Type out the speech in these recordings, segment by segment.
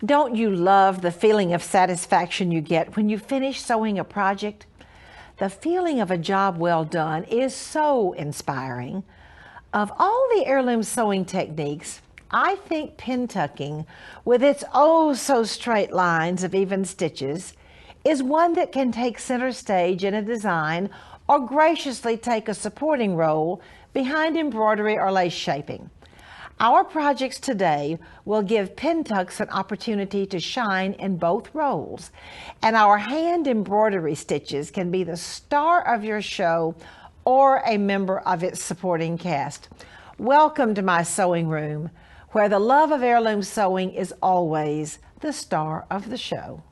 Don't you love the feeling of satisfaction you get when you finish sewing a project? The feeling of a job well done is so inspiring. Of all the heirloom sewing techniques, I think pintucking, with its oh so straight lines of even stitches, is one that can take center stage in a design or graciously take a supporting role behind embroidery or lace shaping. Our projects today will give pintucks an opportunity to shine in both roles, and our hand embroidery stitches can be the star of your show or a member of its supporting cast. Welcome to my sewing room, where the love of heirloom sewing is always the star of the show.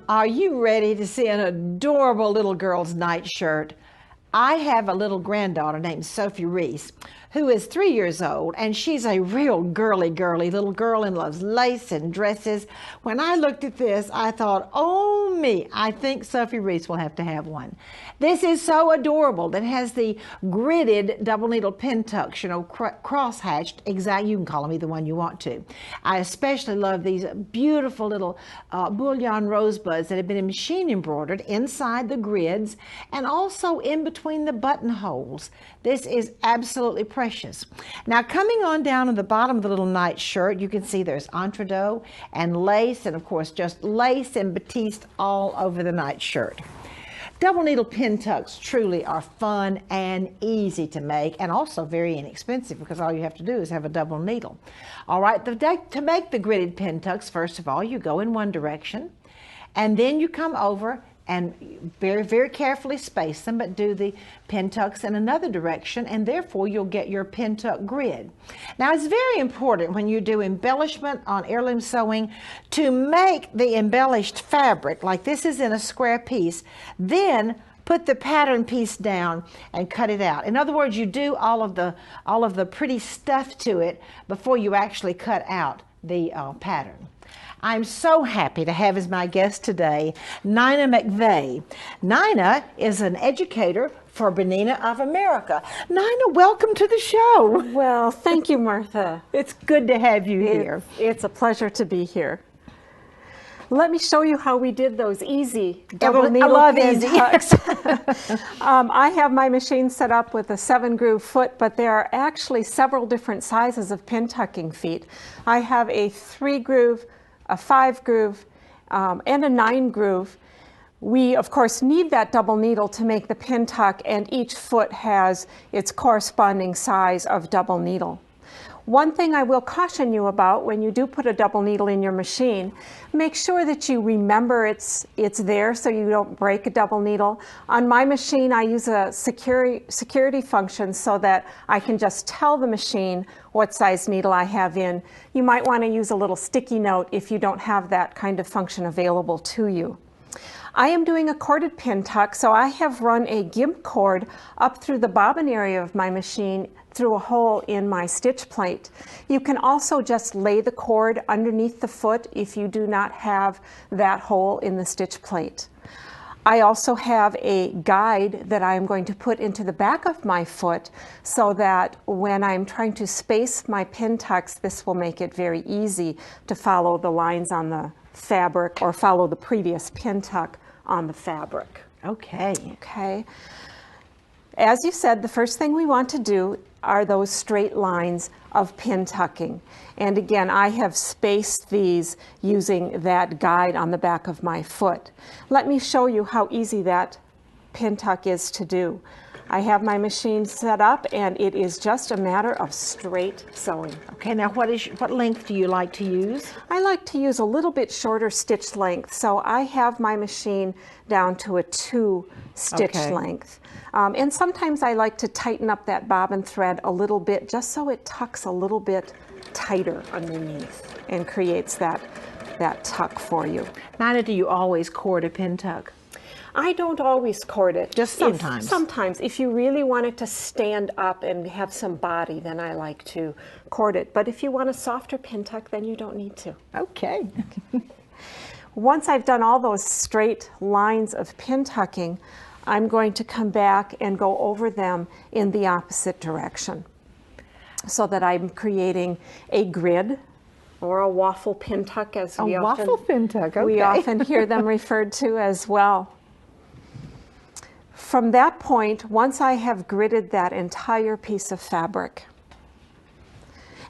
Are you ready to see an adorable little girl's nightshirt? I have a little granddaughter named Sophie Reese, who is 3 years old, and she's a real girly little girl and loves lace and dresses. When I looked at this, I thought, oh me, I think Sophie Reese will have to have one. This is so adorable. That has the gridded double needle pintucks, cross hatched, you can call them either one you want to. I especially love these beautiful little bullion rosebuds that have been machine embroidered inside the grids and also in between the buttonholes. This is absolutely precious. Now, coming on down to the bottom of the little nightshirt, you can see there's entredeaux and lace, and of course just lace and batiste all over the nightshirt. Double needle pintucks truly are fun and easy to make, and also very inexpensive because all you have to do is have a double needle. All right, to make the gridded pintucks, first of all, you go in one direction, and then you come over and very carefully space them, but do the pintucks in another direction, and therefore you'll get your pintuck grid. Now, it's very important when you do embellishment on heirloom sewing to make the embellished fabric, like this is in a square piece, then put the pattern piece down and cut it out. In other words, you do all of the pretty stuff to it before you actually cut out the pattern. I'm so happy to have as my guest today, Nina McVeigh. Nina is an educator for Benina of America. Nina, welcome to the show. Well, thank you, Martha. It's good to have you here. It's a pleasure to be here. Let me show you how we did those easy double needle pintucks. I have my machine set up with a 7-groove foot, but there are actually several different sizes of pintucking feet. I have a 3-groove, a 5-groove, and a 9-groove. We, of course, need that double needle to make the pintuck, and each foot has its corresponding size of double needle. One thing I will caution you about when you do put a double needle in your machine, make sure that you remember it's there so you don't break a double needle. On my machine, I use a security function so that I can just tell the machine what size needle I have in. You might want to use a little sticky note if you don't have that kind of function available to you. I am doing a corded pintuck, so I have run a gimp cord up through the bobbin area of my machine through a hole in my stitch plate. You can also just lay the cord underneath the foot if you do not have that hole in the stitch plate. I also have a guide that I'm going to put into the back of my foot so that when I'm trying to space my pintucks, this will make it very easy to follow the lines on the fabric or follow the previous pintuck on the fabric. Okay. As you said, the first thing we want to do are those straight lines of pintucking. And again, I have spaced these using that guide on the back of my foot. Let me show you how easy that pintuck is to do. I have my machine set up, and it is just a matter of straight sewing. Okay, now what length do you like to use? I like to use a little bit shorter stitch length, so I have my machine down to a 2 stitch length. And sometimes I like to tighten up that bobbin thread a little bit just so it tucks a little bit tighter underneath and creates that that tuck for you. Nina, do you always cord a pin tuck? I don't always cord it. Just sometimes. Sometimes. If you really want it to stand up and have some body, then I like to cord it. But if you want a softer pin tuck, then you don't need to. Okay. Once I've done all those straight lines of pin tucking, I'm going to come back and go over them in the opposite direction, so that I'm creating a grid or a waffle pin tuck, as we often hear them referred to as well. From that point, once I have gridded that entire piece of fabric,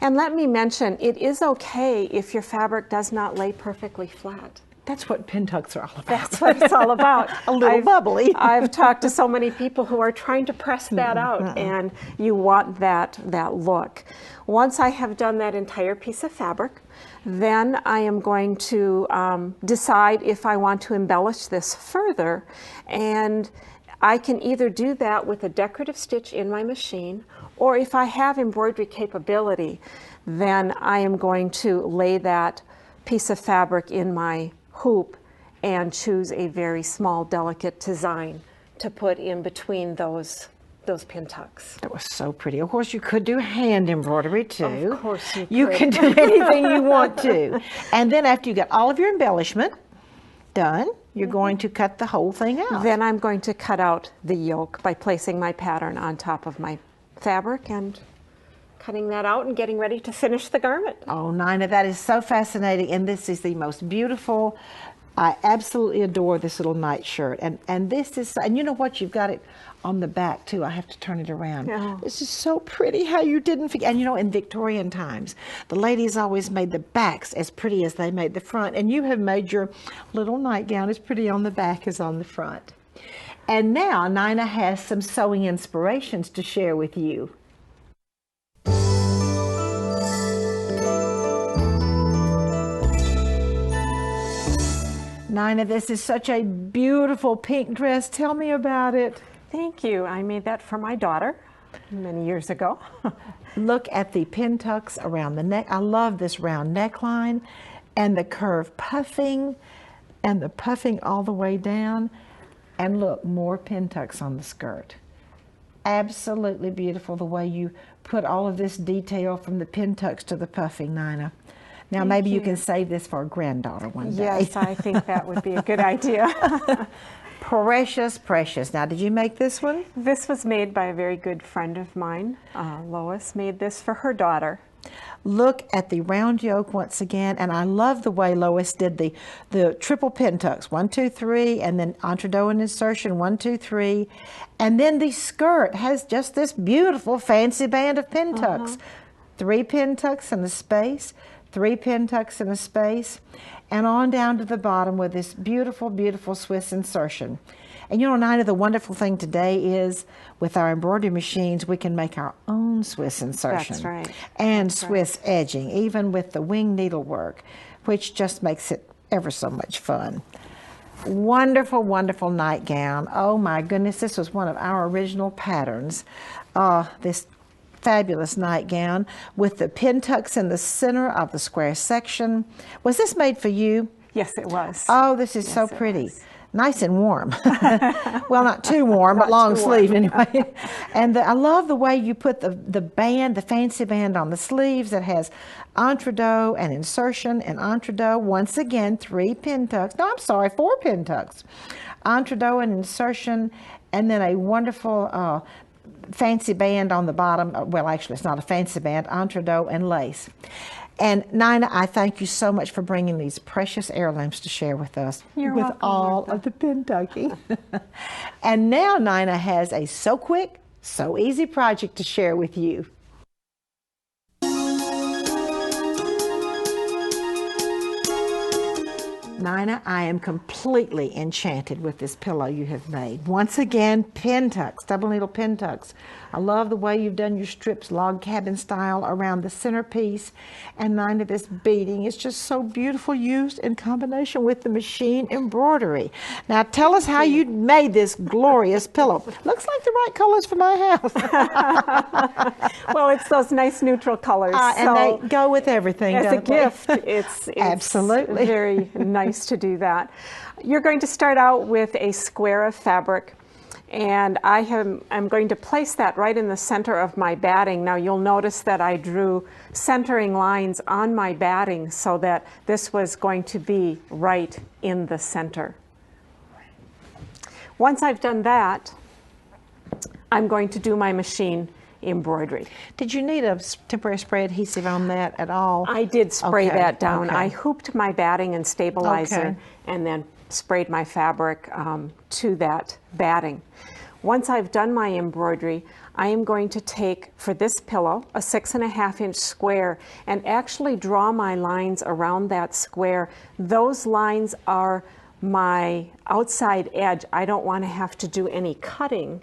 and let me mention, it is okay if your fabric does not lay perfectly flat. That's what pin tucks are all about. That's what it's all about. A little bubbly. I've talked to so many people who are trying to press that out, and you want that look. Once I have done that entire piece of fabric, then I am going to decide if I want to embellish this further, and I can either do that with a decorative stitch in my machine, or if I have embroidery capability, then I am going to lay that piece of fabric in my hoop and choose a very small, delicate design to put in between those pin tucks. That was so pretty. Of course, you could do hand embroidery too. Of course you could. You can do anything you want to. And then after you get all of your embellishment done, you're going to cut the whole thing out. Then I'm going to cut out the yoke by placing my pattern on top of my fabric and cutting that out and getting ready to finish the garment. Oh, Nina, that is so fascinating, and this is the most beautiful. I absolutely adore this little nightshirt, and this is, and you know what? You've got it on the back too. I have to turn it around. Yeah. This is so pretty how you didn't forget. And you know, in Victorian times, the ladies always made the backs as pretty as they made the front, and you have made your little nightgown as pretty on the back as on the front. And now Nina has some sewing inspirations to share with you. Nina, this is such a beautiful pink dress. Tell me about it. Thank you. I made that for my daughter many years ago. Look at the pin tucks around the neck. I love this round neckline and the curved puffing and the puffing all the way down. And look, more pin tucks on the skirt. Absolutely beautiful the way you put all of this detail from the pin tucks to the puffing, Nina. Now, maybe you can save this for a granddaughter one day. Yes, I think that would be a good idea. Precious, precious. Now, did you make this one? This was made by a very good friend of mine. Lois made this for her daughter. Look at the round yoke once again, and I love the way Lois did the triple pin tucks, 1, 2, 3, and then entre-deux and insertion, 1, 2, 3, and then the skirt has just this beautiful fancy band of pin tucks. 3 pin tucks in the space, 3 pin tucks in a space, and on down to the bottom with this beautiful, beautiful Swiss insertion. And you know, Nina, the wonderful thing today is with our embroidery machines, we can make our own Swiss insertion. That's right. And Swiss edging, even with the wing needlework, which just makes it ever so much fun. Wonderful, wonderful nightgown. Oh my goodness, this was one of our original patterns. This fabulous nightgown with the pin tucks in the center of the square section. Was this made for you? Yes, it was. Oh, this is so pretty. Nice and warm. Well, not too warm, but long sleeve anyway. And I love the way you put the band, the fancy band on the sleeves that has entre-deux and insertion and entre-deux. Once again, 3 pin tucks. No, I'm sorry, 4 pin tucks. Entre-deux and insertion, and then a wonderful fancy band on the bottom. Well, actually, it's not a fancy band, entre-deux and lace. And Nina, I thank you so much for bringing these precious heirlooms to share with us. You're with welcome, all Martha. of the pintucking. And now Nina has a so quick, so easy project to share with you. Nina, I am completely enchanted with this pillow you have made. Once again, pintucks, double needle pintucks. I love the way you've done your strips log cabin style around the centerpiece. And Nina, this beading is just so beautiful, used in combination with the machine embroidery. Now tell us how you made this glorious pillow. Looks like the right colors for my house. Well, it's those nice neutral colors. And they go with everything, as don't a gift, it's absolutely very nice to do that. You're going to start out with a square of fabric, and I'm going to place that right in the center of my batting. Now you'll notice that I drew centering lines on my batting so that this was going to be right in the center. Once I've done that, I'm going to do my machine embroidery. Did you need a temporary spray adhesive on that at all? I did spray that down. Okay. I hooped my batting and stabilizer and then sprayed my fabric to that batting. Once I've done my embroidery, I am going to take, for this pillow, a 6.5-inch square and actually draw my lines around that square. Those lines are my outside edge. I don't want to have to do any cutting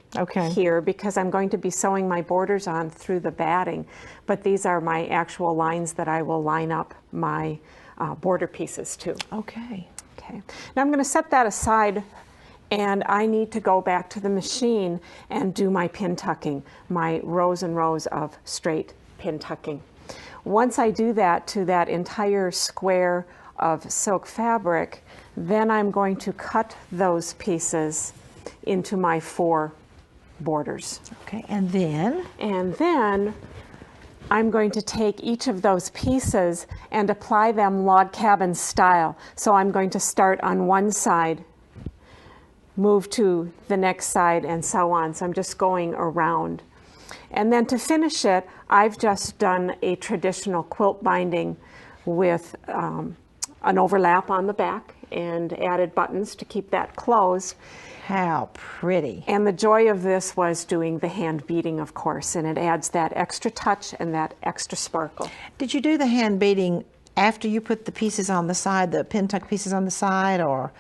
here because I'm going to be sewing my borders on through the batting, but these are my actual lines that I will line up my border pieces to. Okay. Now I'm going to set that aside, and I need to go back to the machine and do my pin tucking, my rows and rows of straight pin tucking. Once I do that to that entire square of silk fabric, then I'm going to cut those pieces into my 4 borders. Okay, and then? And then I'm going to take each of those pieces and apply them log cabin style. So I'm going to start on one side, move to the next side, and so on. So I'm just going around. And then to finish it, I've just done a traditional quilt binding with an overlap on the back and added buttons to keep that closed. How pretty. And the joy of this was doing the hand beading, of course, and it adds that extra touch and that extra sparkle. Did you do the hand beading after you put the pieces on the side, the pin tuck pieces on the side, or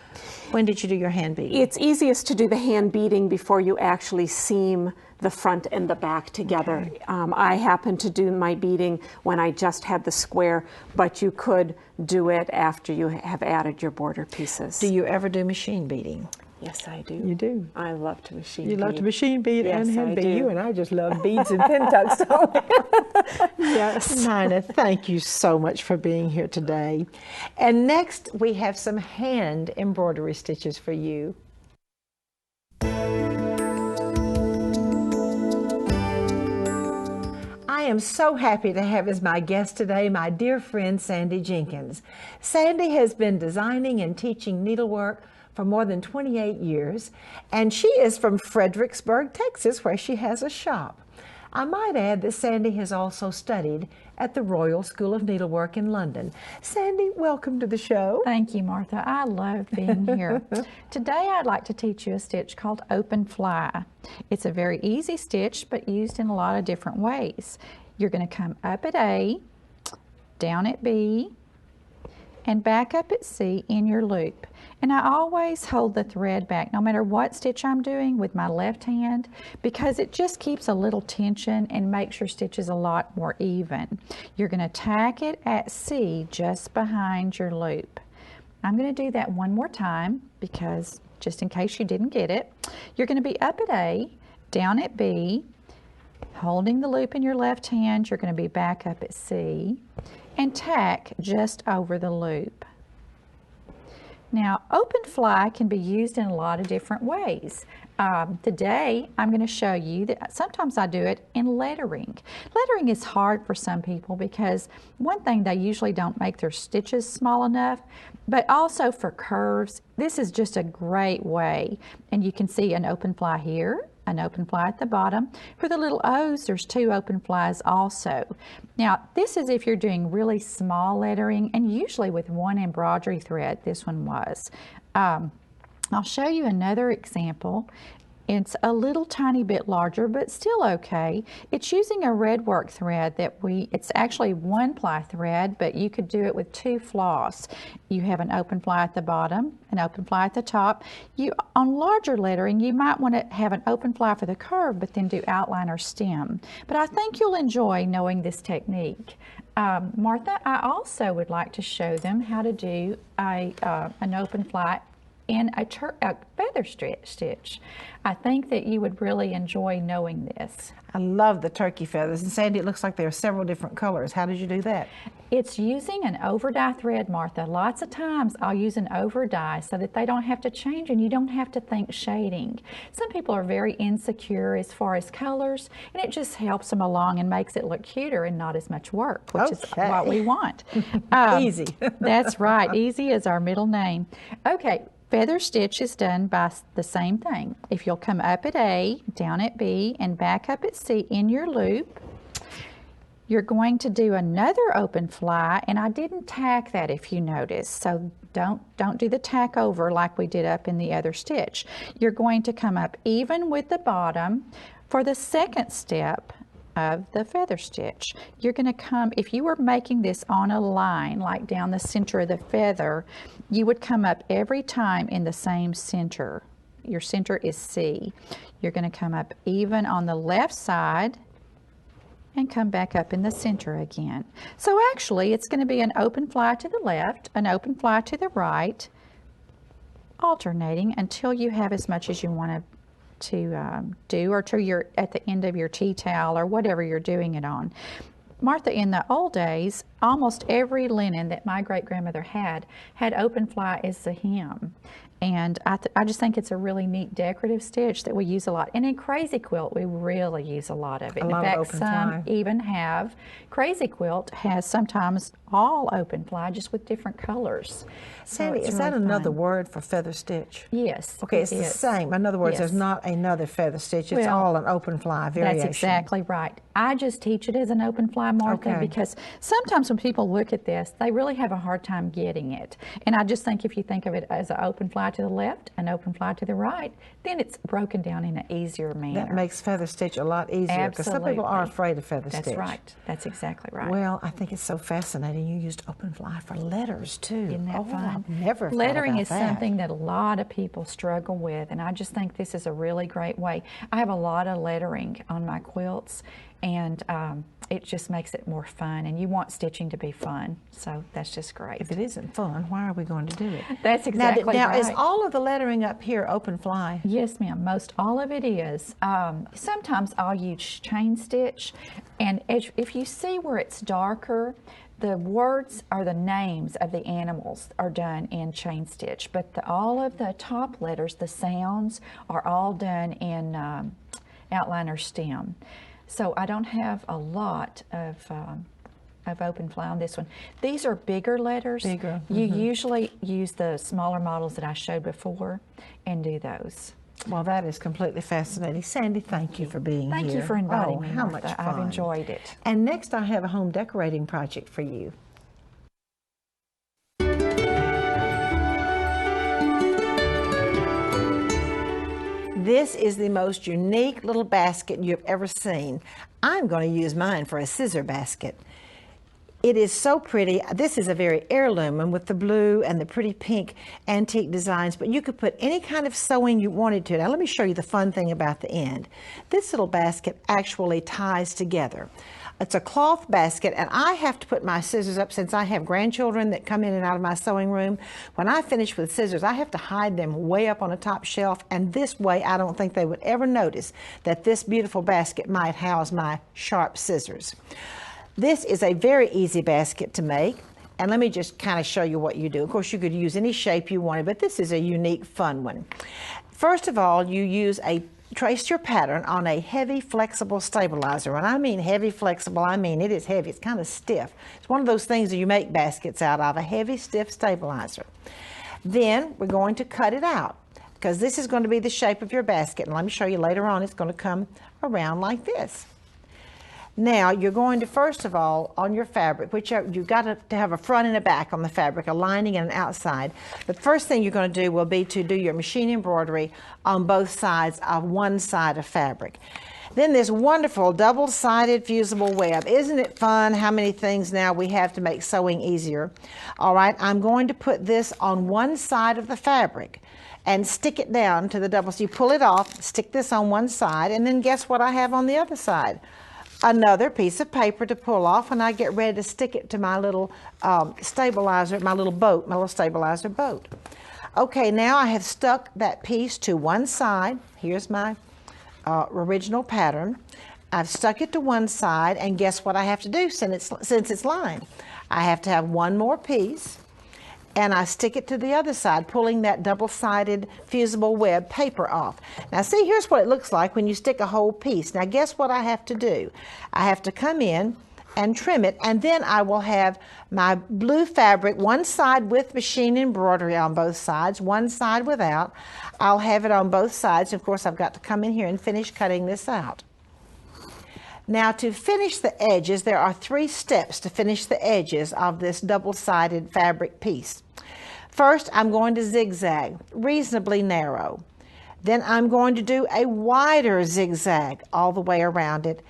when did you do your hand beading? It's easiest to do the hand beading before you actually seam the front and the back together. Okay. I happen to do my beading when I just had the square, but you could do it after you have added your border pieces. Do you ever do machine beading? Yes, I do. You do? I love to machine bead. You love to machine bead and hand bead. Do. You and I just love beads and pin tucks. Yes. Nina, thank you so much for being here today. And next, we have some hand embroidery stitches for you. I am so happy to have as my guest today my dear friend Sandy Jenkins. Sandy has been designing and teaching needlework for more than 28 years, and she is from Fredericksburg, Texas, where she has a shop. I might add that Sandy has also studied at the Royal School of Needlework in London. Sandy, welcome to the show. Thank you, Martha. I love being here. Today I'd like to teach you a stitch called open fly. It's a very easy stitch, but used in a lot of different ways. You're going to come up at A, down at B, and back up at C in your loop. And I always hold the thread back no matter what stitch I'm doing with my left hand, because it just keeps a little tension and makes your stitches a lot more even. You're going to tack it at C just behind your loop. I'm going to do that one more time because just in case you didn't get it. You're going to be up at A, down at B, holding the loop in your left hand. You're going to be back up at C and tack just over the loop. Now, open fly can be used in a lot of different ways. Today, I'm going to show you that sometimes I do it in lettering. Lettering is hard for some people because one thing, they usually don't make their stitches small enough, but also for curves, this is just a great way. And you can see an open fly here, an open fly at the bottom. For the little O's, there's 2 open flies also. Now, this is if you're doing really small lettering, and usually with 1 embroidery thread, this one was. I'll show you another example. It's a little tiny bit larger, but still okay. It's using a red work thread it's actually 1-ply thread, but you could do it with 2 floss. You have an open fly at the bottom, an open fly at the top. On larger lettering, you might want to have an open fly for the curve, but then do outline or stem. But I think you'll enjoy knowing this technique. Martha, I also would like to show them how to do an open fly in a feather stitch. I think that you would really enjoy knowing this. I love the turkey feathers. And Sandy, it looks like there are several different colors. How did you do that? It's using an over dye thread, Martha. Lots of times I'll use an over dye so that they don't have to change and you don't have to think shading. Some people are very insecure as far as colors, and it just helps them along and makes it look cuter and not as much work, which is what we want. Easy. That's right. Easy is our middle name. Okay. Feather stitch is done by the same thing. If you'll come up at A, down at B, and back up at C in your loop, you're going to do another open fly, and I didn't tack that if you notice, so don't do the tack over like we did up in the other stitch. You're going to come up even with the bottom for the second step of the feather stitch. You're going to come, if you were making this on a line like down the center of the feather, you would come up every time in the same center. Your center is C. You're going to come up even on the left side and come back up in the center again. So actually it's going to be an open fly to the left, an open fly to the right, alternating until you have as much as you want to do, or till you're at the end of your tea towel or whatever you're doing it on. Martha, in the old days, almost every linen that my great-grandmother had open fly as the hem. And I just think it's a really neat decorative stitch that we use a lot. And in Crazy Quilt, we really use a lot of it. In fact, some even have, Crazy Quilt has sometimes all open fly, just with different colors. Sandy, is that another word for feather stitch? Yes. Okay, it's the same. In other words, there's not another feather stitch. It's all an open fly variation. That's exactly right. I just teach it as an open fly, Martha, because sometimes when people look at this, they really have a hard time getting it. And I just think if you think of it as an open fly to the left, an open fly to the right, then it's broken down in an easier manner. That makes feather stitch a lot easier, because some people are afraid of feather stitch. That's right. That's exactly right. Well, I think it's so fascinating. You used open fly for letters too. Isn't that fun? I've never Lettering thought about is that. something that a lot of people struggle with, and I just think this is a really great way. I have a lot of lettering on my quilts, and it just makes it more fun, and you want stitching to be fun, so that's just great. If it isn't fun, why are we going to do it? That's exactly right. Now, is all of the lettering up here open fly? Yes, ma'am. Most all of it is. Sometimes I'll use chain stitch, and if you see where it's darker, the words or the names of the animals are done in chain stitch, but all of the top letters, the sounds, are all done in outline or stem. So I don't have a lot of open fly on this one. These are bigger letters. Bigger. You usually use the smaller models that I showed before and do those. Well, that is completely fascinating. Sandy, thank you for being here. Thank you for inviting me, how Martha. much fun. I've enjoyed it. And next I have a home decorating project for you. This is the most unique little basket you've ever seen. I'm going to use mine for a scissor basket. It is so pretty. This is a very heirloom one with the blue and the pretty pink antique designs, but you could put any kind of sewing you wanted to. Now let me show you the fun thing about the end. This little basket actually ties together. It's a cloth basket, and I have to put my scissors up since I have grandchildren that come in and out of my sewing room. When I finish with scissors, I have to hide them way up on a top shelf, and this way I don't think they would ever notice that this beautiful basket might house my sharp scissors. This is a very easy basket to make, and let me just kind of show you what you do. Of course, you could use any shape you wanted, but this is a unique, fun one. First of all, you trace your pattern on a heavy, flexible stabilizer. When I mean heavy, flexible, I mean it is heavy. It's kind of stiff. It's one of those things that you make baskets out of, a heavy, stiff stabilizer. Then we're going to cut it out, because this is going to be the shape of your basket. And let me show you later on, it's going to come around like this. Now you're going to, first of all, on your fabric, which you've got to have a front and a back on the fabric, a lining and an outside. The first thing you're going to do will be to do your machine embroidery on both sides of one side of fabric. Then this wonderful double-sided fusible web. Isn't it fun how many things now we have to make sewing easier? All right, I'm going to put this on one side of the fabric and stick it down to the double. So you pull it off, stick this on one side, and then guess what I have on the other side? Another piece of paper to pull off, and I get ready to stick it to my little stabilizer, my little boat, my little stabilizer boat. Okay, now I have stuck that piece to one side. Here's my original pattern. I've stuck it to one side, and guess what I have to do since it's lined? I have to have one more piece, and I stick it to the other side, pulling that double-sided fusible web paper off. Now see, here's what it looks like when you stick a whole piece. Now guess what I have to do? I have to come in and trim it, and then I will have my blue fabric, one side with machine embroidery on both sides, one side without. I'll have it on both sides. Of course, I've got to come in here and finish cutting this out. Now to finish the edges, there are 3 steps to finish the edges of this double-sided fabric piece. First, I'm going to zigzag, reasonably narrow. Then I'm going to do a wider zigzag all the way around it.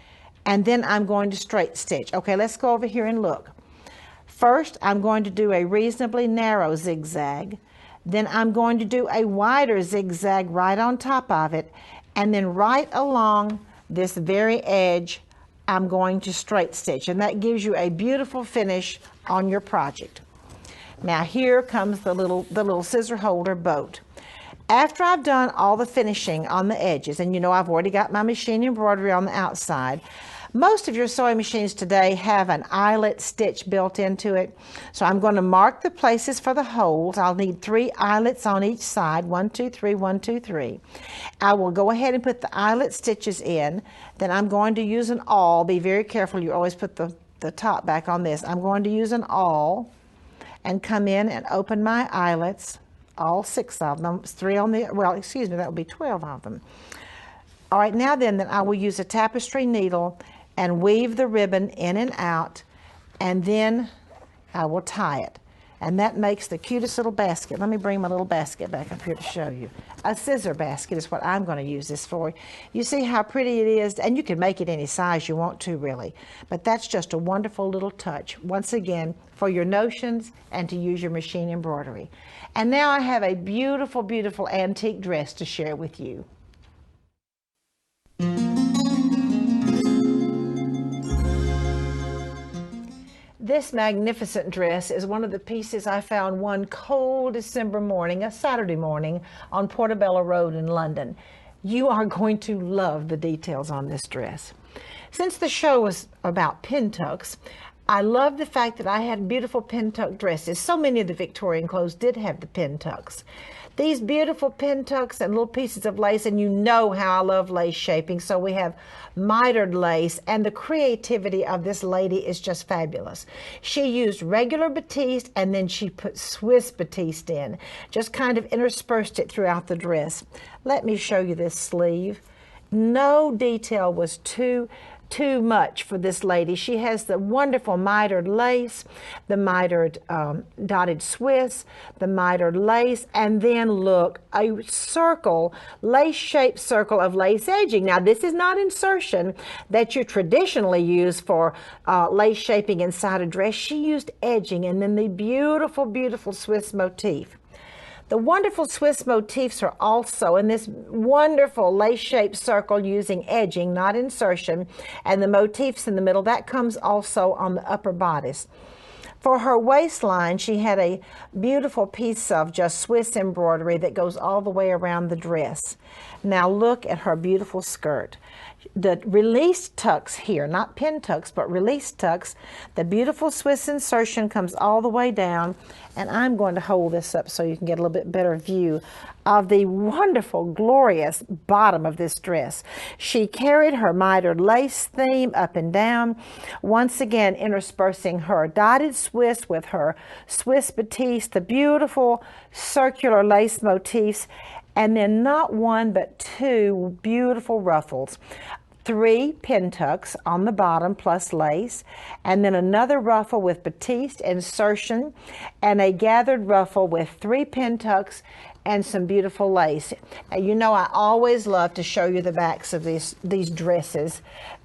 And then I'm going to straight stitch. Okay, let's go over here and look. First, I'm going to do a reasonably narrow zigzag. Then I'm going to do a wider zigzag right on top of it. And then right along this very edge, I'm going to straight stitch. And that gives you a beautiful finish on your project. Now here comes the little scissor holder boat. After I've done all the finishing on the edges, and you know I've already got my machine embroidery on the outside, most of your sewing machines today have an eyelet stitch built into it. So I'm going to mark the places for the holes. I'll need 3 eyelets on each side, 1, 2, 3, 1, 2, 3. I will go ahead and put the eyelet stitches in. Then I'm going to use an awl. Be very careful, you always put the top back on this. I'm going to use an awl and come in and open my eyelets, all 6 of them, 3 on the, well, excuse me, that would be 12 of them. All right, now then I will use a tapestry needle and weave the ribbon in and out, and then I will tie it. And that makes the cutest little basket. Let me bring my little basket back up here to show you. A scissor basket is what I'm going to use this for. You see how pretty it is? And you can make it any size you want to, really. But that's just a wonderful little touch, once again, for your notions and to use your machine embroidery. And now I have a beautiful, beautiful antique dress to share with you. This magnificent dress is one of the pieces I found one cold December morning, a Saturday morning, on Portobello Road in London. You are going to love the details on this dress. Since the show was about pintucks, I love the fact that I had beautiful pintuck dresses. So many of the Victorian clothes did have the pintucks. These beautiful pintucks and little pieces of lace, and you know how I love lace shaping, so we have mitered lace, and the creativity of this lady is just fabulous. She used regular batiste, and then she put Swiss batiste in, just kind of interspersed it throughout the dress. Let me show you this sleeve. No detail was too much for this lady. She has the wonderful mitered lace, the mitered dotted Swiss, the mitered lace, and then look, a circle, lace-shaped circle of lace edging. Now this is not insertion that you traditionally use for lace shaping inside a dress. She used edging, and then the beautiful, beautiful Swiss motif. The wonderful Swiss motifs are also in this wonderful lace-shaped circle using edging, not insertion, and the motifs in the middle, that comes also on the upper bodice. For her waistline, she had a beautiful piece of just Swiss embroidery that goes all the way around the dress. Now look at her beautiful skirt. The released tucks here, not pin tucks, but released tucks. The beautiful Swiss insertion comes all the way down, and I'm going to hold this up so you can get a little bit better view of the wonderful, glorious bottom of this dress. She carried her mitered lace theme up and down, once again interspersing her dotted Swiss with her Swiss batiste, the beautiful circular lace motifs, and then not one but 2 beautiful ruffles. 3 pin tucks on the bottom plus lace, and then another ruffle with batiste insertion, and a gathered ruffle with 3 pin tucks and some beautiful lace. Now, you know I always love to show you the backs of these dresses,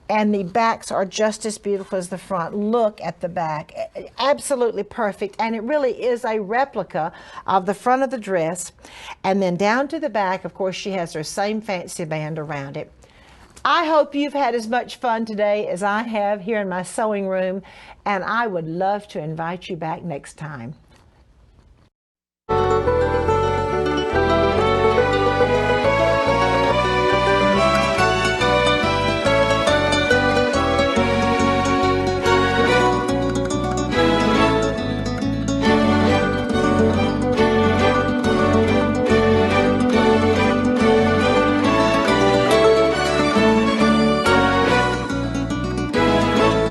and the backs are just as beautiful as the front. Look at the back, absolutely perfect, and it really is a replica of the front of the dress. And then down to the back, of course, she has her same fancy band around it. I hope you've had as much fun today as I have here in my sewing room, and I would love to invite you back next time.